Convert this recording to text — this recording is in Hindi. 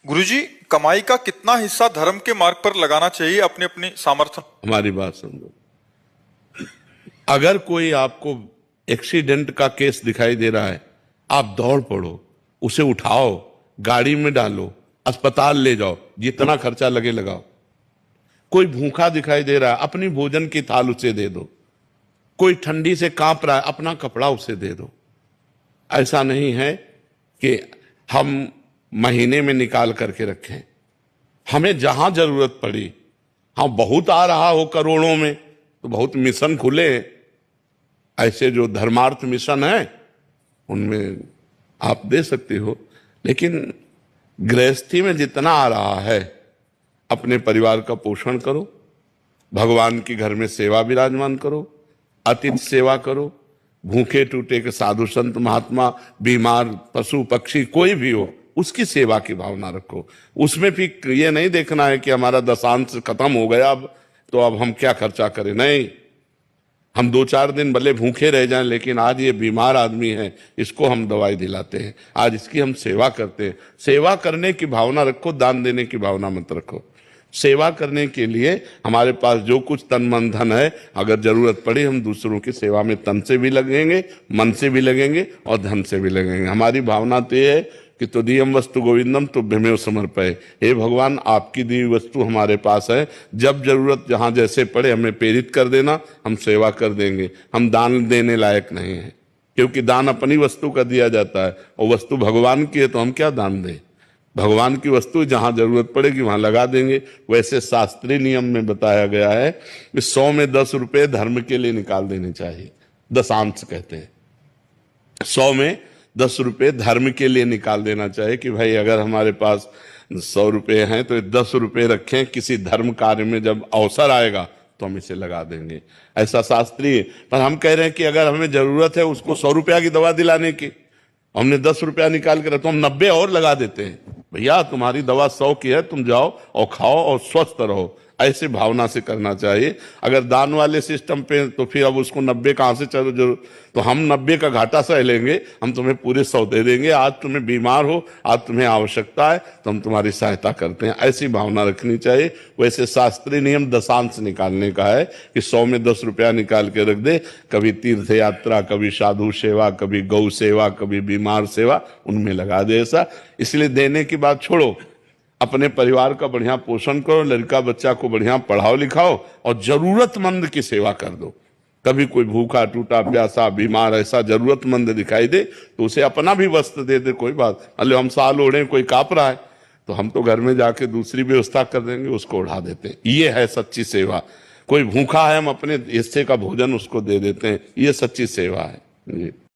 गुरुजी, कमाई का कितना हिस्सा धर्म के मार्ग पर लगाना चाहिए अपनी अपनी सामर्थ्य? हमारी बात समझो। अगर कोई आपको एक्सीडेंट का केस दिखाई दे रहा है, आप दौड़ पड़ो, उसे उठाओ, गाड़ी में डालो, अस्पताल ले जाओ, जितना खर्चा लगे लगाओ। कोई भूखा दिखाई दे रहा है, अपनी भोजन की थाल उसे दे दो। कोई ठंडी से कांप रहा है, अपना कपड़ा उसे दे दो। ऐसा नहीं है कि हम महीने में निकाल करके रखें। हमें जहां जरूरत पड़ी, हाँ बहुत आ रहा हो करोड़ों में तो बहुत मिशन खुले हैं। ऐसे जो धर्मार्थ मिशन है उनमें आप दे सकते हो, लेकिन गृहस्थी में जितना आ रहा है अपने परिवार का पोषण करो, भगवान की घर में सेवा विराजमान करो, अतिथि सेवा करो, भूखे टूटे के साधु संत महात्मा, बीमार पशु पक्षी कोई भी हो उसकी सेवा की भावना रखो। उसमें भी ये नहीं देखना है कि हमारा दशांश खत्म हो गया अब तो अब हम क्या खर्चा करें। नहीं, हम 2-4 दिन भले भूखे रह जाएं, लेकिन आज ये बीमार आदमी है, इसको हम दवाई दिलाते हैं, आज इसकी हम सेवा करते हैं। सेवा करने की भावना रखो, दान देने की भावना मत रखो। सेवा करने के लिए हमारे पास जो कुछ तन मन धन है, अगर जरूरत पड़ी हम दूसरों की सेवा में तन से भी लगेंगे, मन से भी लगेंगे और धन से भी लगेंगे। हमारी भावना तो ये है कि तुदीयम वस्तु गोविंदम तुभ्यमेव समर्पये। हे भगवान, आपकी दी हुई वस्तु हमारे पास है, जब जरूरत जहां जैसे पड़े हमें प्रेरित कर देना, हम सेवा कर देंगे। हम दान देने लायक नहीं है, क्योंकि दान अपनी वस्तु का दिया जाता है और वस्तु भगवान की है, तो हम क्या दान दें। भगवान की वस्तु जहां जरूरत पड़ेगी वहां लगा देंगे। वैसे शास्त्रीय नियम में बताया गया है कि 100 में 10 रुपए धर्म के लिए निकाल देने चाहिए। दशांश कहते हैं। 100 में 10 रुपए धर्म के लिए निकाल देना चाहिए कि भाई अगर हमारे पास 100 रुपए हैं तो 10 रुपए रखें, किसी धर्म कार्य में जब अवसर आएगा तो हम इसे लगा देंगे। ऐसा शास्त्रीय। पर हम कह रहे हैं कि अगर हमें जरूरत है उसको 100 रुपया की दवा दिलाने की, हमने 10 रुपया निकाल कर तो हम 90 और लगा देते हैं। भैया तुम्हारी दवा 100 की है, तुम जाओ और खाओ और स्वस्थ रहो। ऐसे भावना से करना चाहिए। अगर दान वाले सिस्टम पे तो फिर अब उसको 90 कहां से चलो जो, तो हम 90 का घाटा सह लेंगे, हम तुम्हें पूरे 100 दे देंगे। आज तुम्हें बीमार हो, आज तुम्हें आवश्यकता है तो हम तुम्हारी सहायता करते हैं। ऐसी भावना रखनी चाहिए। वैसे शास्त्रीय नियम दशांश निकालने का है कि 100 में 10 रुपया निकाल के रख दे। कभी तीर्थ यात्रा, कभी साधु सेवा, कभी गौ सेवा, कभी बीमार सेवा, उनमें लगा दे। ऐसा इसलिए देने की बात छोड़ो, अपने परिवार का बढ़िया पोषण करो, लड़का बच्चा को बढ़िया पढ़ाओ लिखाओ और जरूरतमंद की सेवा कर दो। कभी कोई भूखा टूटा प्यासा बीमार ऐसा जरूरतमंद दिखाई दे तो उसे अपना भी वस्त्र दे दे, कोई बात। अरे हम साल ओढ़े, कोई कांप रहा है तो हम तो घर में जाके दूसरी व्यवस्था कर देंगे, उसको उड़ा देते हैं। ये है सच्ची सेवा। कोई भूखा है, हम अपने हिस्से का भोजन उसको दे देते हैं, ये सच्ची सेवा है जी।